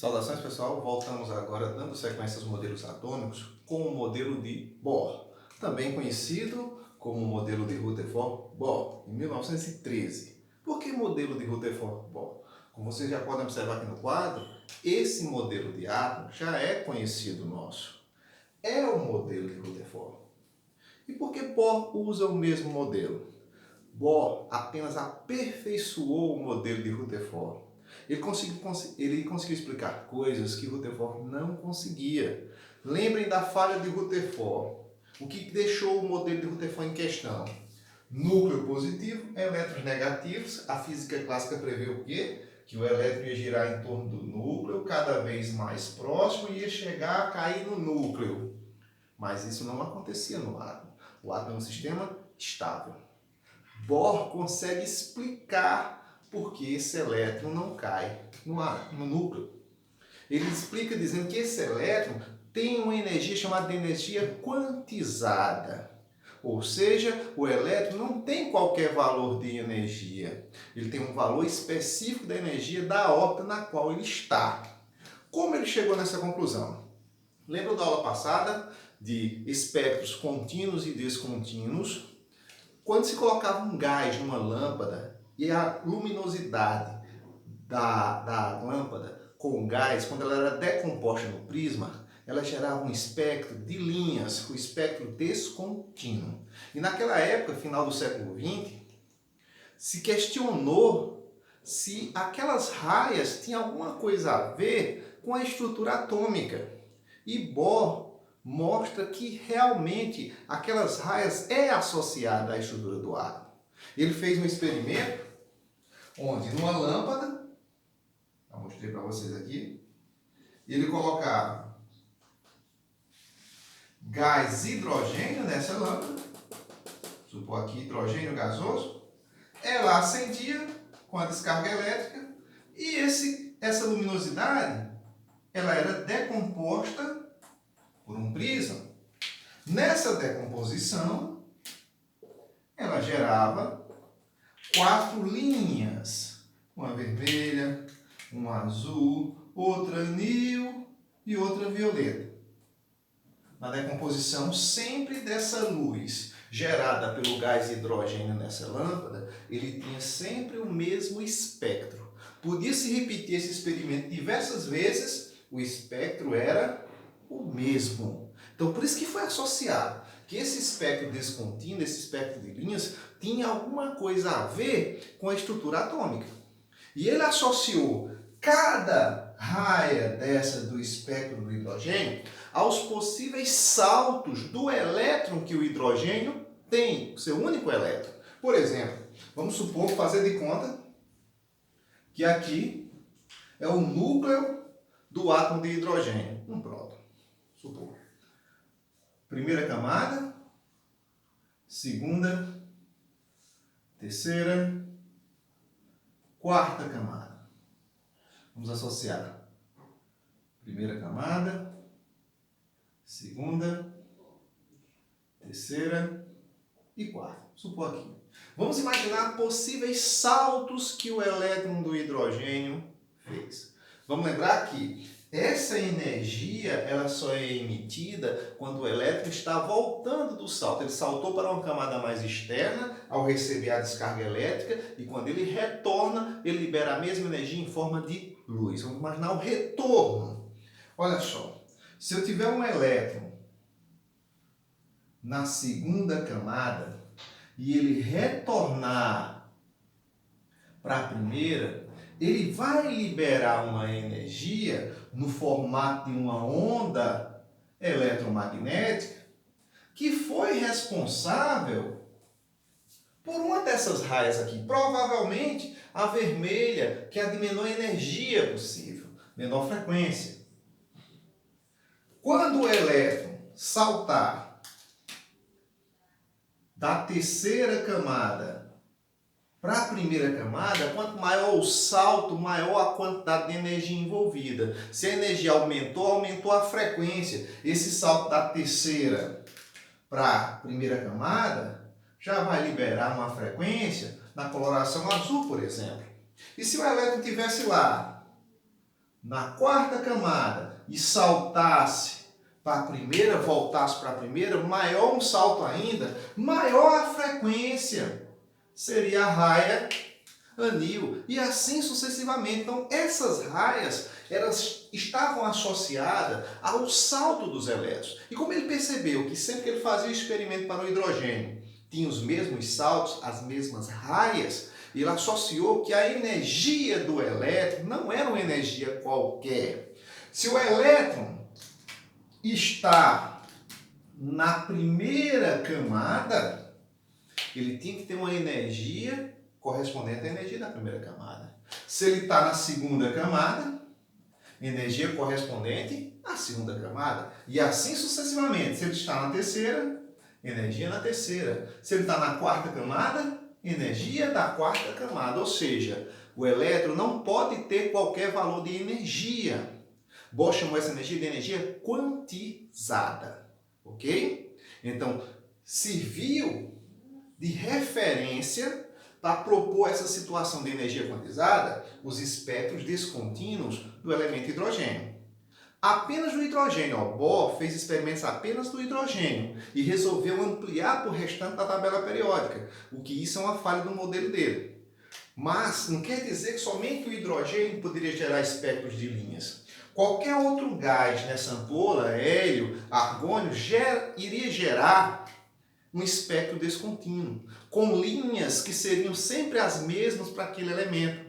Saudações, pessoal. Voltamos agora dando sequência aos modelos atômicos com o modelo de Bohr, também conhecido como modelo de Rutherford-Bohr, em 1913. Por que modelo de Rutherford-Bohr? Como vocês já podem observar aqui no quadro, esse modelo de átomo já é conhecido nosso. É o modelo de Rutherford. E por que Bohr usa o mesmo modelo? Bohr apenas aperfeiçoou o modelo de Rutherford. Ele conseguiu explicar coisas que Rutherford não conseguia. Lembrem da falha de Rutherford. O que deixou o modelo de Rutherford em questão? Núcleo positivo, elétrons negativos. A física clássica prevê o quê? Que o elétron ia girar em torno do núcleo, cada vez mais próximo, e ia chegar a cair no núcleo. Mas isso não acontecia no átomo. O átomo é um sistema estável. Bohr consegue explicar por que esse elétron não cai no núcleo. Ele explica dizendo que esse elétron tem uma energia chamada de energia quantizada. Ou seja, o elétron não tem qualquer valor de energia. Ele tem um valor específico da energia da órbita na qual ele está. Como ele chegou nessa conclusão? Lembra da aula passada de espectros contínuos e descontínuos? Quando se colocava um gás numa lâmpada e a luminosidade da lâmpada com o gás, quando ela era decomposta no prisma, ela gerava um espectro de linhas, o espectro descontínuo. E naquela época, final do século XX, se questionou se aquelas raias tinham alguma coisa a ver com a estrutura atômica. E Bohr mostra que realmente aquelas raias é associada à estrutura do átomo. Ele fez um experimento onde numa lâmpada, eu mostrei para vocês aqui, ele colocava gás hidrogênio nessa lâmpada, supor aqui hidrogênio gasoso, ela acendia com a descarga elétrica e essa luminosidade ela era decomposta por um prisma. Nessa decomposição, ela gerava 4 linhas, uma vermelha, uma azul, outra anil e outra violeta. Na decomposição sempre dessa luz gerada pelo gás hidrogênio nessa lâmpada, ele tinha sempre o mesmo espectro. Podia-se repetir esse experimento diversas vezes, o espectro era o mesmo. Então, por isso que foi associado que esse espectro descontínuo, esse espectro de linhas, tinha alguma coisa a ver com a estrutura atômica. E ele associou cada raia dessa do espectro do hidrogênio aos possíveis saltos do elétron que o hidrogênio tem, o seu único elétron. Por exemplo, vamos supor, fazer de conta que aqui é o núcleo do átomo de hidrogênio, um próton. Supor. Primeira camada, segunda, terceira, quarta camada. Vamos associar. Primeira camada, segunda, terceira e quarta. Supor aqui. Vamos imaginar possíveis saltos que o elétron do hidrogênio fez. Vamos lembrar que essa energia ela só é emitida quando o elétron está voltando do salto. Ele saltou para uma camada mais externa ao receber a descarga elétrica e quando ele retorna, ele libera a mesma energia em forma de luz. Vamos imaginar o retorno. Olha só, se eu tiver um elétron na segunda camada e ele retornar para a primeira, ele vai liberar uma energia no formato de uma onda eletromagnética que foi responsável por uma dessas raias aqui. Provavelmente a vermelha, que é a de menor energia possível, menor frequência. Quando o elétron saltar da terceira camada para a primeira camada, quanto maior o salto, maior a quantidade de energia envolvida. Se a energia aumentou, aumentou a frequência. Esse salto da terceira para a primeira camada já vai liberar uma frequência na coloração azul, por exemplo. E se o elétron estivesse lá, na quarta camada e saltasse para a primeira, voltasse para a primeira, maior um salto ainda, maior a frequência. Seria a raia anil e assim sucessivamente. Então, essas raias, elas estavam associadas ao salto dos elétrons. E como ele percebeu que sempre que ele fazia o experimento para o hidrogênio, tinha os mesmos saltos, as mesmas raias, ele associou que a energia do elétron não era uma energia qualquer. Se o elétron está na primeira camada, ele tinha que ter uma energia correspondente à energia da primeira camada. Se ele está na segunda camada, energia correspondente à segunda camada. E assim sucessivamente. Se ele está na terceira, energia na terceira. Se ele está na quarta camada, energia da quarta camada. Ou seja, o elétron não pode ter qualquer valor de energia. Bohr chamou essa energia de energia quantizada. Ok? Então, serviu de referência para propor essa situação de energia quantizada, os espectros descontínuos do elemento hidrogênio. Apenas do hidrogênio, Bohr fez experimentos apenas do hidrogênio e resolveu ampliar para o restante da tabela periódica, o que isso é uma falha do modelo dele. Mas não quer dizer que somente o hidrogênio poderia gerar espectros de linhas. Qualquer outro gás nessa ampola, hélio, argônio, iria gerar um espectro descontínuo, com linhas que seriam sempre as mesmas para aquele elemento.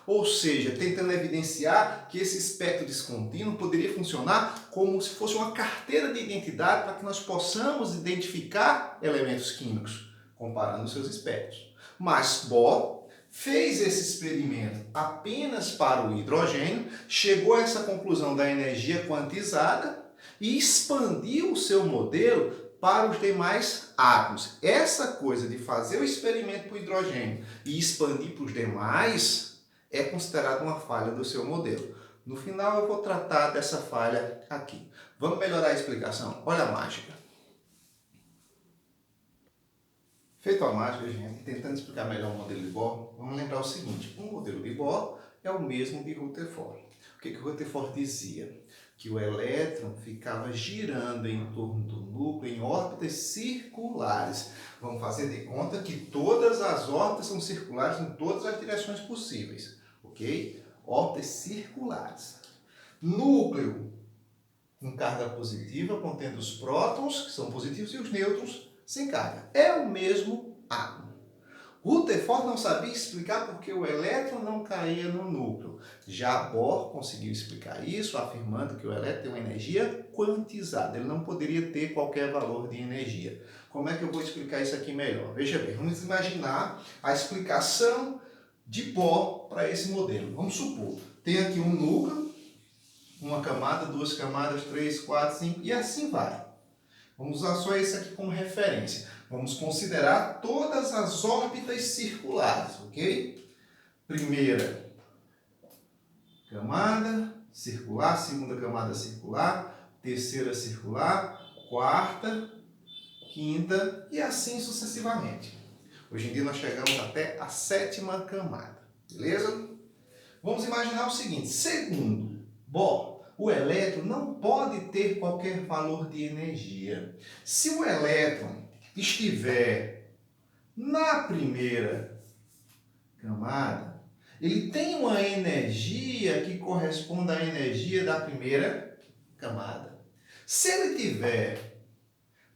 Ou seja, tentando evidenciar que esse espectro descontínuo poderia funcionar como se fosse uma carteira de identidade para que nós possamos identificar elementos químicos, comparando seus espectros. Mas Bohr fez esse experimento apenas para o hidrogênio, chegou a essa conclusão da energia quantizada e expandiu o seu modelo para os demais átomos. Essa coisa de fazer o experimento para o hidrogênio e expandir para os demais é considerada uma falha do seu modelo. No final eu vou tratar dessa falha aqui. Vamos melhorar a explicação? Olha a mágica. Feito a mágica, gente, tentando explicar melhor o modelo de Bohr, vamos lembrar o seguinte: o modelo de Bohr é o mesmo de Rutherford. O que Rutherford dizia? Que o elétron ficava girando em torno do núcleo em órbitas circulares. Vamos fazer de conta que todas as órbitas são circulares em todas as direções possíveis, ok? Órbitas circulares. Núcleo com carga positiva, contendo os prótons, que são positivos, e os nêutrons sem carga. É o mesmo átomo. Rutherford não sabia explicar porque o elétron não caía no núcleo. Já Bohr conseguiu explicar isso, afirmando que o elétron tem uma energia quantizada. Ele não poderia ter qualquer valor de energia. Como é que eu vou explicar isso aqui melhor? Veja bem, vamos imaginar a explicação de Bohr para esse modelo. Vamos supor, tem aqui um núcleo, uma camada, duas camadas, 3, 4, 5 e assim vai. Vamos usar só esse aqui como referência. Vamos considerar todas as órbitas circulares, ok? Primeira camada circular, segunda camada circular, terceira circular, quarta, quinta e assim sucessivamente. Hoje em dia nós chegamos até a sétima camada, beleza? Vamos imaginar o seguinte: segundo Bohr, o elétron não pode ter qualquer valor de energia. Se o elétron estiver na primeira camada, ele tem uma energia que corresponde à energia da primeira camada. Se ele estiver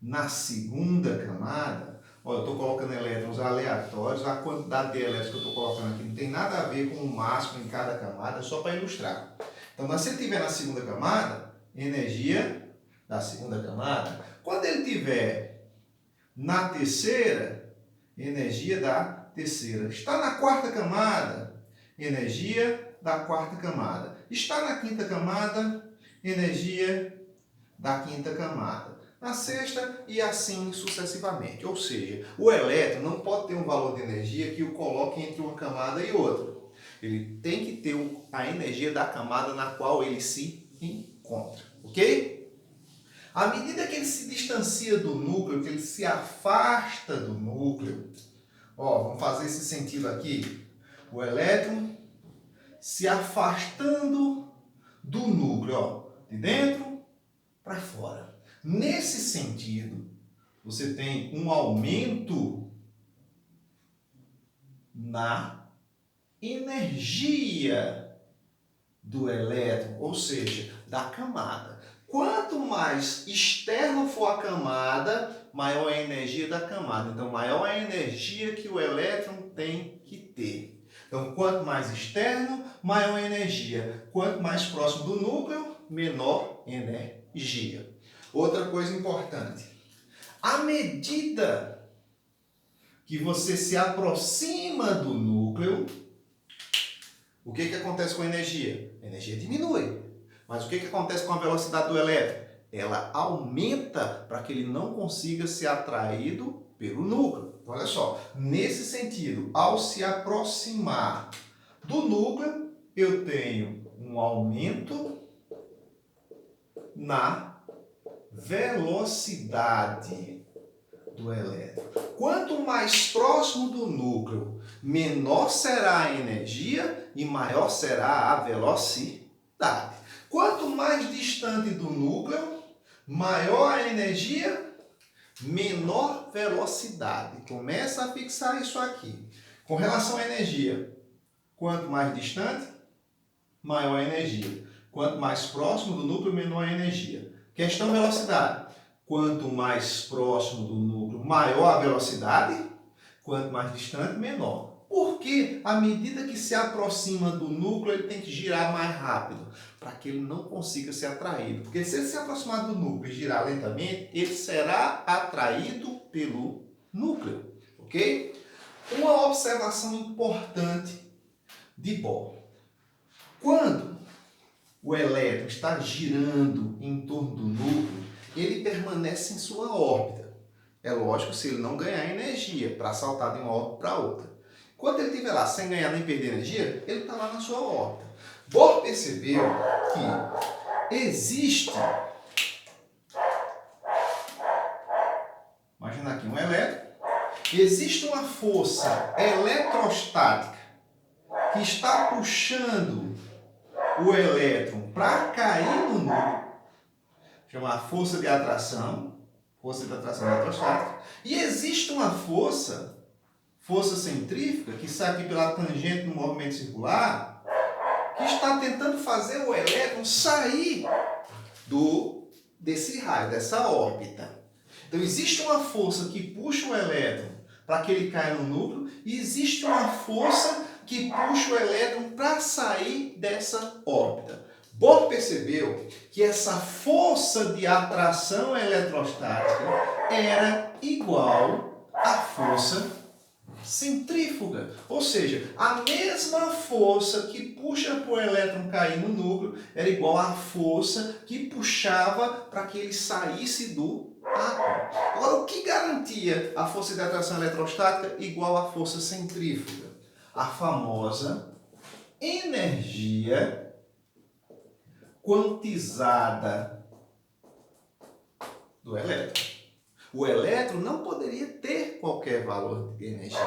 na segunda camada, olha, eu estou colocando elétrons aleatórios, a quantidade de elétrons que eu estou colocando aqui não tem nada a ver com o máximo em cada camada, só para ilustrar. Então, se ele estiver na segunda camada, energia da segunda camada. Quando ele estiver na terceira, energia da terceira. Está na quarta camada, energia da quarta camada. Está na quinta camada, energia da quinta camada. Na sexta e assim sucessivamente. Ou seja, o elétron não pode ter um valor de energia que o coloque entre uma camada e outra. Ele tem que ter a energia da camada na qual ele se encontra, ok? À medida que ele se distancia do núcleo, que ele se afasta do núcleo, ó, vamos fazer esse sentido aqui, o elétron se afastando do núcleo, ó, de dentro para fora. Nesse sentido, você tem um aumento na energia do elétron, ou seja, da camada. Quanto mais externo for a camada, maior é a energia da camada. Então, maior é a energia que o elétron tem que ter. Então, quanto mais externo, maior a energia. Quanto mais próximo do núcleo, menor energia. Outra coisa importante. À medida que você se aproxima do núcleo, o que acontece com a energia? A energia diminui. Mas o que acontece com a velocidade do elétron? Ela aumenta para que ele não consiga ser atraído pelo núcleo. Então, olha só, nesse sentido, ao se aproximar do núcleo, eu tenho um aumento na velocidade do elétron. Quanto mais próximo do núcleo, menor será a energia e maior será a velocidade. Quanto mais distante do núcleo, maior a energia, menor velocidade. Começa a fixar isso aqui. Com relação à energia, quanto mais distante, maior a energia. Quanto mais próximo do núcleo, menor a energia. Questão velocidade. Quanto mais próximo do núcleo, maior a velocidade. Quanto mais distante, menor. Porque à medida que se aproxima do núcleo, ele tem que girar mais rápido, para que ele não consiga ser atraído. Porque se ele se aproximar do núcleo e girar lentamente, ele será atraído pelo núcleo. Ok? Uma observação importante de Bohr. Quando o elétron está girando em torno do núcleo, ele permanece em sua órbita. É lógico, se ele não ganhar energia para saltar de uma órbita para outra. Enquanto ele estiver lá sem ganhar nem perder energia, ele está lá na sua órbita. Bohr percebeu que existe, imagina aqui um elétron, existe uma força eletrostática que está puxando o elétron para cair no núcleo, chama força de atração eletrostática, e existe uma força centrífuga, que sai aqui pela tangente do movimento circular, que está tentando fazer o elétron sair desse raio, dessa órbita. Então, existe uma força que puxa o elétron para que ele caia no núcleo, e existe uma força que puxa o elétron para sair dessa órbita. Bohr percebeu que essa força de atração eletrostática era igual à força centrífuga, ou seja, a mesma força que puxa para o elétron cair no núcleo era igual à força que puxava para que ele saísse do átomo. Agora, o que garantia a força de atração eletrostática igual à força centrífuga? A famosa energia quantizada do elétron. O elétron não poderia ter qualquer valor de energia.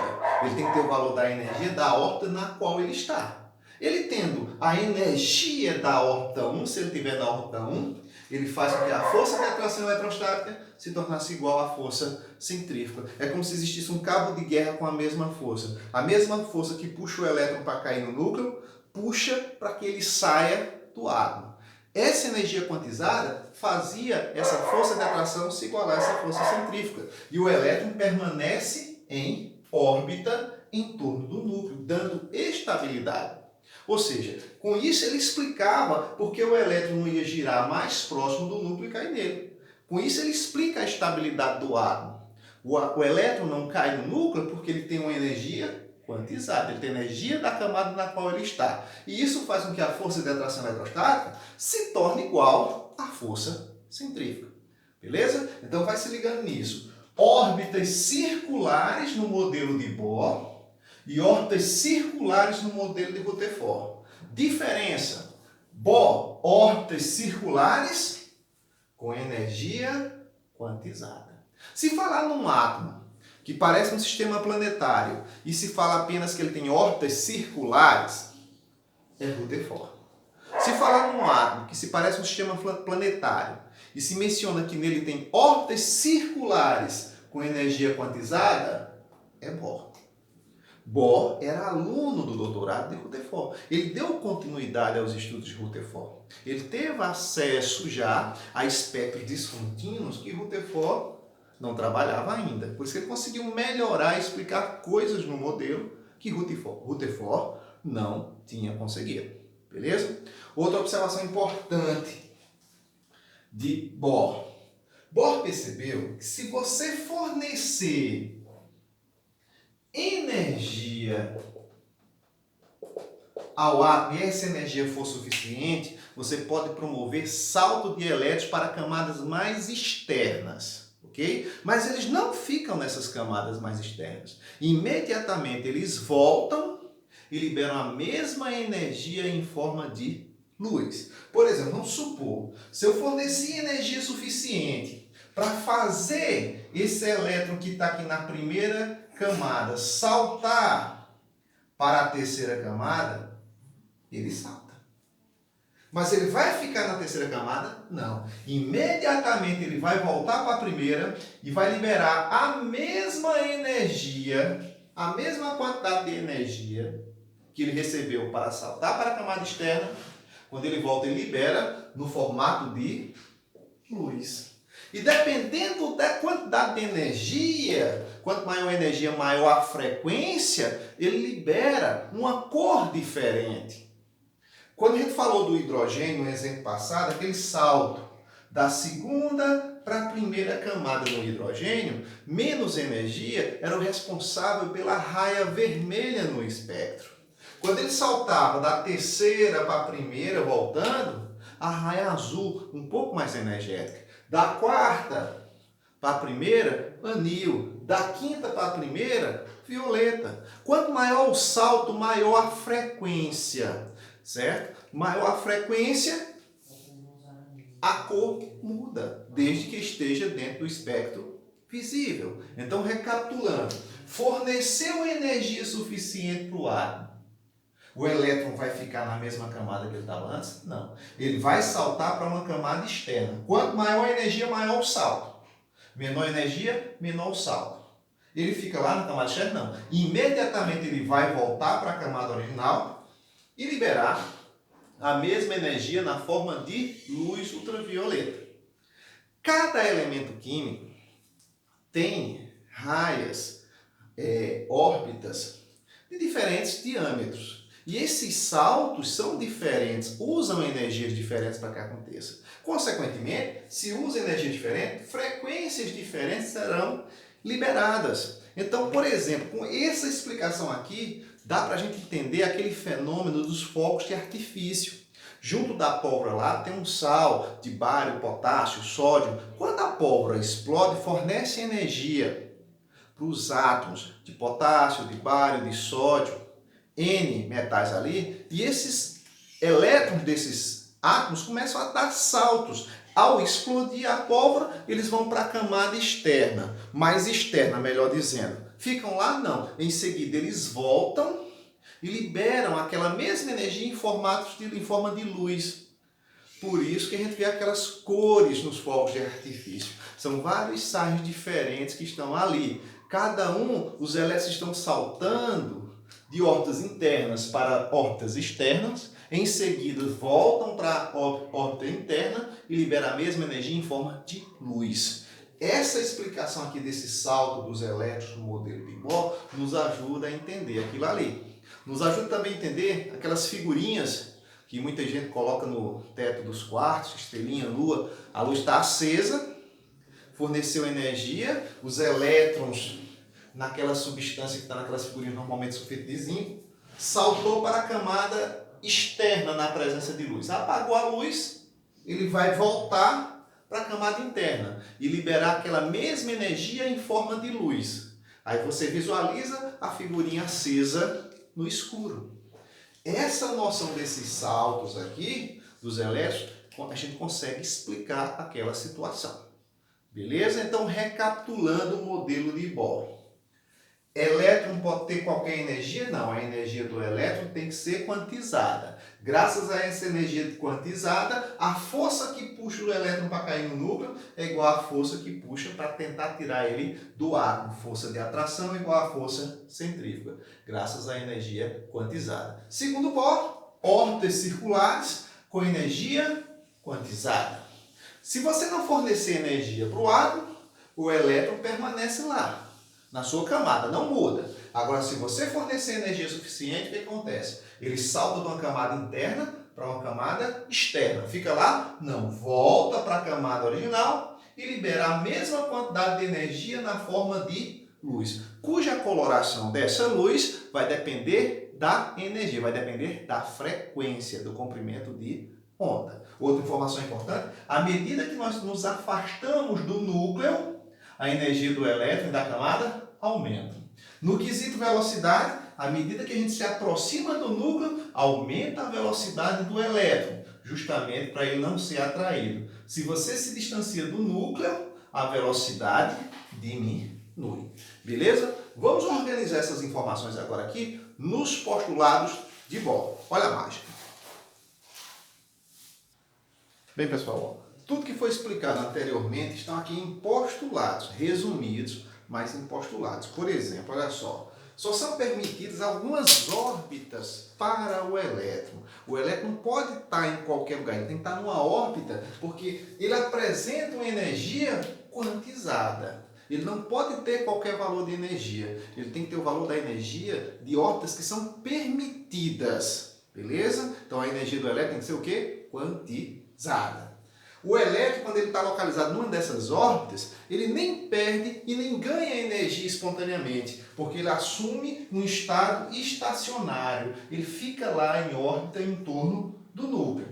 Ele tem que ter o valor da energia da órbita na qual ele está. Ele tendo a energia da órbita 1, se ele tiver da órbita 1, ele faz com que a força de atração eletrostática se tornasse igual à força centrífuga. É como se existisse um cabo de guerra com a mesma força. A mesma força que puxa o elétron para cair no núcleo, puxa para que ele saia do átomo. Essa energia quantizada fazia essa força de atração se igualar a essa força centrífuga. E o elétron permanece em órbita em torno do núcleo, dando estabilidade. Ou seja, com isso ele explicava porque o elétron não ia girar mais próximo do núcleo e cair nele. Com isso ele explica a estabilidade do átomo. O elétron não cai no núcleo porque ele tem uma energia quantizada, ele tem energia da camada na qual ele está. E isso faz com que a força de atração eletrostática se torne igual à força centrífuga. Beleza? Então vai se ligando nisso. Órbitas circulares no modelo de Bohr e órbitas circulares no modelo de Rutherford. Diferença: Bohr, órbitas circulares com energia quantizada. Se falar num átomo que parece um sistema planetário e se fala apenas que ele tem órbitas circulares, é Rutherford. Se falar num átomo que se parece um sistema planetário e se menciona que nele tem órbitas circulares com energia quantizada, é Bohr. Bohr era aluno do doutorado de Rutherford. Ele deu continuidade aos estudos de Rutherford. Ele teve acesso já a espectros descontínuos que Rutherford não trabalhava ainda. Por isso que ele conseguiu melhorar e explicar coisas no modelo que Rutherford não tinha conseguido. Beleza? Outra observação importante de Bohr. Bohr percebeu que se você fornecer energia ao átomo e essa energia for suficiente, você pode promover salto de elétrons para camadas mais externas, ok? Mas eles não ficam nessas camadas mais externas. Imediatamente eles voltam e liberam a mesma energia em forma de luz. Por exemplo, vamos supor, se eu forneci energia suficiente para fazer esse elétron que está aqui na primeira camada saltar para a terceira camada, ele salta. Mas ele vai ficar na terceira camada? Não. Imediatamente ele vai voltar para a primeira e vai liberar a mesma energia, a mesma quantidade de energia que ele recebeu para saltar para a camada externa. Quando ele volta, ele libera no formato de luz. E dependendo da quantidade de energia, quanto maior a energia, maior a frequência, ele libera uma cor diferente. Quando a gente falou do hidrogênio, no exemplo passado, aquele salto da segunda para a primeira camada do hidrogênio, menos energia era o responsável pela raia vermelha no espectro. Quando ele saltava da terceira para a primeira, voltando, a raia azul, um pouco mais energética. Da quarta para a primeira, anil. Da quinta para a primeira, violeta. Quanto maior o salto, maior a frequência, certo? Maior a frequência, a cor muda, desde que esteja dentro do espectro visível. Então, recapitulando, forneceu energia suficiente para o átomo. O elétron vai ficar na mesma camada que ele estava antes? Não. Ele vai saltar para uma camada externa. Quanto maior a energia, maior o salto. Menor a energia, menor o salto. Ele fica lá na camada externa? Não. Imediatamente ele vai voltar para a camada original e liberar a mesma energia na forma de luz ultravioleta. Cada elemento químico tem raias, órbitas de diferentes diâmetros. E esses saltos são diferentes, usam energias diferentes para que aconteça. Consequentemente, se usa energia diferente, frequências diferentes serão liberadas. Então, por exemplo, com essa explicação aqui, dá para a gente entender aquele fenômeno dos fogos de artifício. Junto da pólvora lá tem um sal de bário, potássio, sódio. Quando a pólvora explode, fornece energia para os átomos de potássio, de bário, de sódio, N metais ali, e esses elétrons desses átomos começam a dar saltos. Ao explodir a pólvora, eles vão para a camada externa, mais externa, melhor dizendo. Ficam lá? Não. Em seguida, eles voltam e liberam aquela mesma energia em forma de luz. Por isso que a gente vê aquelas cores nos fogos de artifício. São vários sais diferentes que estão ali. Cada um, os elétrons estão saltando de órbitas internas para órbitas externas, em seguida voltam para a órbita interna e liberam a mesma energia em forma de luz. Essa explicação aqui desse salto dos elétrons no modelo de Bohr nos ajuda a entender aquilo ali. Nos ajuda também a entender aquelas figurinhas que muita gente coloca no teto dos quartos, estrelinha, lua. A luz está acesa, forneceu energia, os elétrons naquela substância que está naquelas figurinhas, normalmente sulfeto de zinco, saltou para a camada externa na presença de luz. Apagou a luz, ele vai voltar para a camada interna e liberar aquela mesma energia em forma de luz. Aí você visualiza a figurinha acesa no escuro. Essa noção desses saltos aqui, dos elétrons, a gente consegue explicar aquela situação. Beleza? Então, recapitulando o modelo de Bohr. Elétron pode ter qualquer energia? Não, a energia do elétron tem que ser quantizada. Graças a essa energia quantizada, a força que puxa o elétron para cair no núcleo é igual à força que puxa para tentar tirar ele do átomo. Força de atração igual à força centrífuga, graças à energia quantizada. Segundo Bohr, órbitas circulares com energia quantizada. Se você não fornecer energia para o átomo, o elétron permanece lá, na sua camada, não muda. Agora, se você fornecer energia suficiente, o que acontece? Ele salta de uma camada interna para uma camada externa. Fica lá? Não. Volta para a camada original e libera a mesma quantidade de energia na forma de luz, cuja coloração dessa luz vai depender da energia, vai depender da frequência, do comprimento de onda. Outra informação importante, à medida que nós nos afastamos do núcleo, a energia do elétron e da camada aumenta. No quesito velocidade, à medida que a gente se aproxima do núcleo, aumenta a velocidade do elétron, justamente para ele não ser atraído. Se você se distancia do núcleo, a velocidade diminui. Beleza? Vamos organizar essas informações agora aqui nos postulados de Bohr. Olha a mágica. Bem, pessoal, tudo que foi explicado anteriormente estão aqui em postulados, resumidos, mas em postulados. Por exemplo, olha só são permitidas algumas órbitas para o elétron. O elétron não pode estar em qualquer lugar, ele tem que estar numa órbita, porque ele apresenta uma energia quantizada. Ele não pode ter qualquer valor de energia, ele tem que ter o valor da energia de órbitas que são permitidas. Beleza? Então a energia do elétron tem que ser o quê? Quantizada. O elétron, quando ele está localizado numa dessas órbitas, ele nem perde e nem ganha energia espontaneamente, porque ele assume um estado estacionário. Ele fica lá em órbita em torno do núcleo.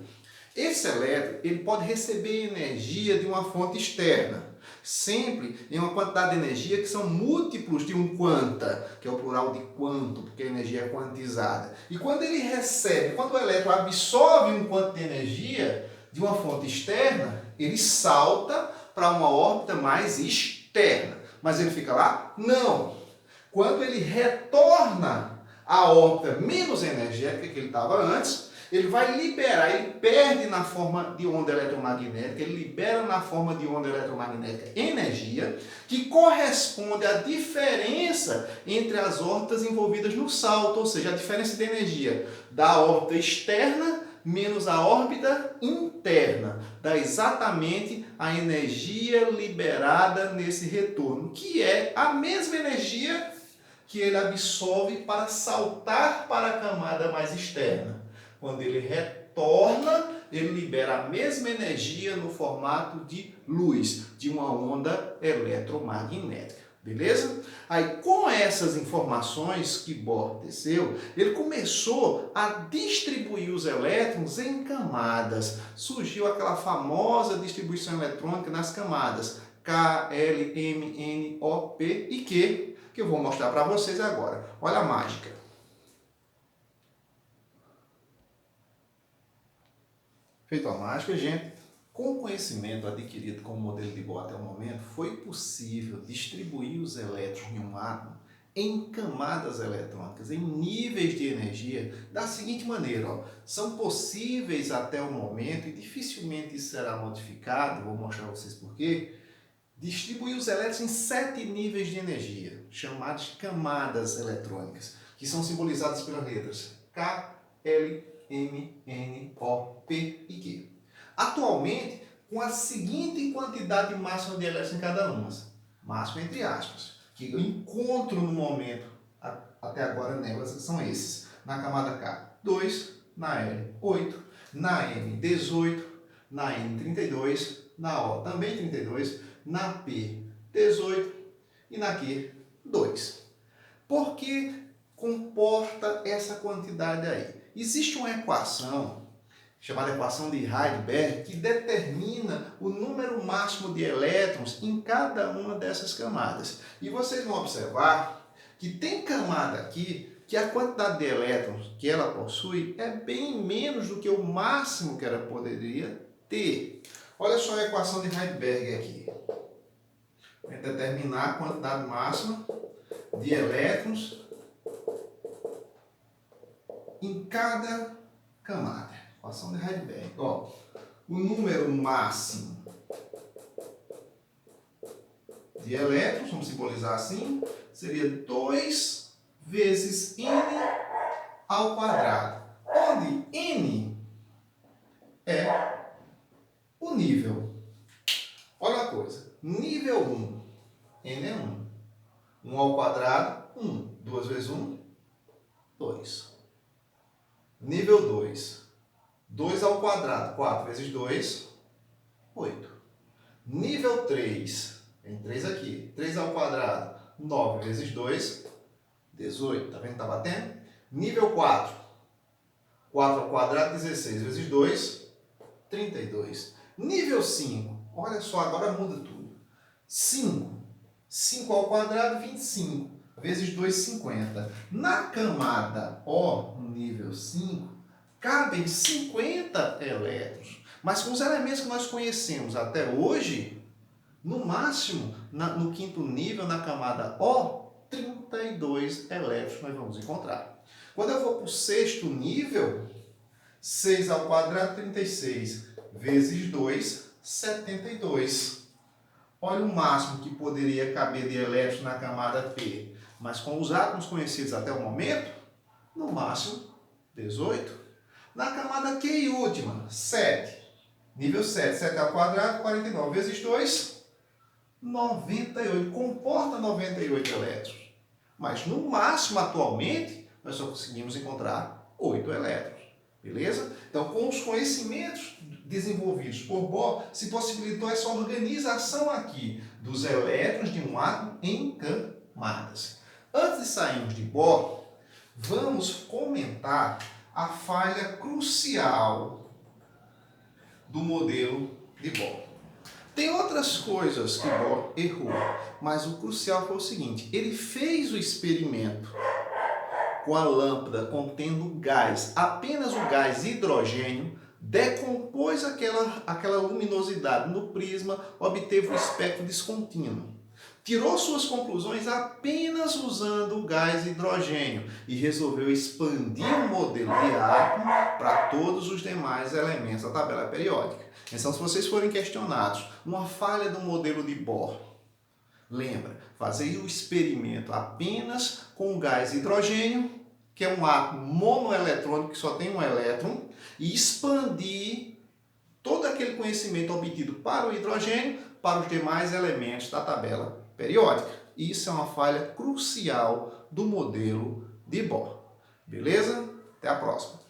Esse elétron ele pode receber energia de uma fonte externa, sempre em uma quantidade de energia que são múltiplos de um quanta, que é o plural de quanto, porque a energia é quantizada. E quando ele recebe, quando o elétron absorve um quanto de energia de uma fonte externa, ele salta para uma órbita mais externa. Mas ele fica lá? Não. Quando ele retorna à órbita menos energética que ele estava antes, ele vai liberar, ele perde na forma de onda eletromagnética, ele libera na forma de onda eletromagnética energia que corresponde à diferença entre as órbitas envolvidas no salto, ou seja, a diferença de energia da órbita externa menos a órbita interna, dá exatamente a energia liberada nesse retorno, que é a mesma energia que ele absorve para saltar para a camada mais externa. Quando ele retorna, ele libera a mesma energia no formato de luz, de uma onda eletromagnética. Beleza? Aí, com essas informações que Bohr teceu, ele começou a distribuir os elétrons em camadas. Surgiu aquela famosa distribuição eletrônica nas camadas K, L, M, N, O, P e Q, que eu vou mostrar para vocês agora. Olha a mágica. Feito a mágica, gente. Com o conhecimento adquirido com o modelo de Bohr até o momento, foi possível distribuir os elétrons em um átomo em camadas eletrônicas, em níveis de energia, da seguinte maneira. São possíveis até o momento, e dificilmente isso será modificado, vou mostrar a vocês por quê, distribuir os elétrons em 7 níveis de energia, chamadas de camadas eletrônicas, que são simbolizadas pelas letras K, L, M, N, O, P e Q. Atualmente, com a seguinte quantidade máxima de elétrons em cada uma, máxima entre aspas, que eu encontro no momento, até agora nelas, são esses. Na camada K, 2, na L, 8, na M, 18, na N, 32, na O, também 32, na P, 18 e na Q, 2. Por que comporta essa quantidade aí? Existe uma equação chamada equação de Heisenberg, que determina o número máximo de elétrons em cada uma dessas camadas. E vocês vão observar que tem camada aqui que a quantidade de elétrons que ela possui é bem menos do que o máximo que ela poderia ter. Olha só a equação de Heisenberg aqui. Vai determinar a quantidade máxima de elétrons em cada camada. Equação de Heisenberg. Ó, o número máximo de elétrons, vamos simbolizar assim, seria 2 vezes n ao quadrado, onde n é o nível. Olha a coisa, nível 1, n é 1. 1 ao quadrado, 1. 2 vezes 1, 2. Nível 2, 2 ao quadrado, 4 vezes 2, 8. Nível 3, tem 3 aqui, 3 ao quadrado, 9 vezes 2, 18. Tá vendo que tá batendo? Nível 4, 4 ao quadrado, 16 vezes 2, 32. Nível 5, olha só, agora muda tudo. 5. 5 ao quadrado, 25. Vezes 2, 50. Na camada O, no nível 5, cabem 50 elétrons. Mas com os elementos que nós conhecemos até hoje, no máximo, no quinto nível, na camada O, 32 elétrons nós vamos encontrar. Quando eu vou para o sexto nível, 6 ao quadrado, 36. Vezes 2, 72. Olha o máximo que poderia caber de elétrons na camada P. Mas com os átomos conhecidos até o momento, no máximo 18. Na camada Q e última, 7. Nível 7, 7 ao quadrado, 49 vezes 2, 98. Comporta 98 elétrons. Mas no máximo, atualmente, nós só conseguimos encontrar 8 elétrons. Beleza? Então, com os conhecimentos desenvolvidos por Bohr, se possibilitou essa organização aqui dos elétrons de um átomo em camadas. Antes de sairmos de Bohr, vamos comentar a falha crucial do modelo de Bohr. Tem outras coisas que Bohr errou, mas o crucial foi o seguinte: ele fez o experimento com a lâmpada contendo gás, apenas o gás hidrogênio, decompôs aquela luminosidade no prisma, obteve o espectro descontínuo. Tirou suas conclusões apenas usando o gás hidrogênio e resolveu expandir o modelo de átomo para todos os demais elementos da tabela periódica. Então, se vocês forem questionados, uma falha do modelo de Bohr, lembra, fazer o experimento apenas com o gás hidrogênio, que é um átomo monoeletrônico que só tem um elétron, e expandir todo aquele conhecimento obtido para o hidrogênio para os demais elementos da tabela periódica. Isso é uma falha crucial do modelo de Bohr. Beleza? Até a próxima.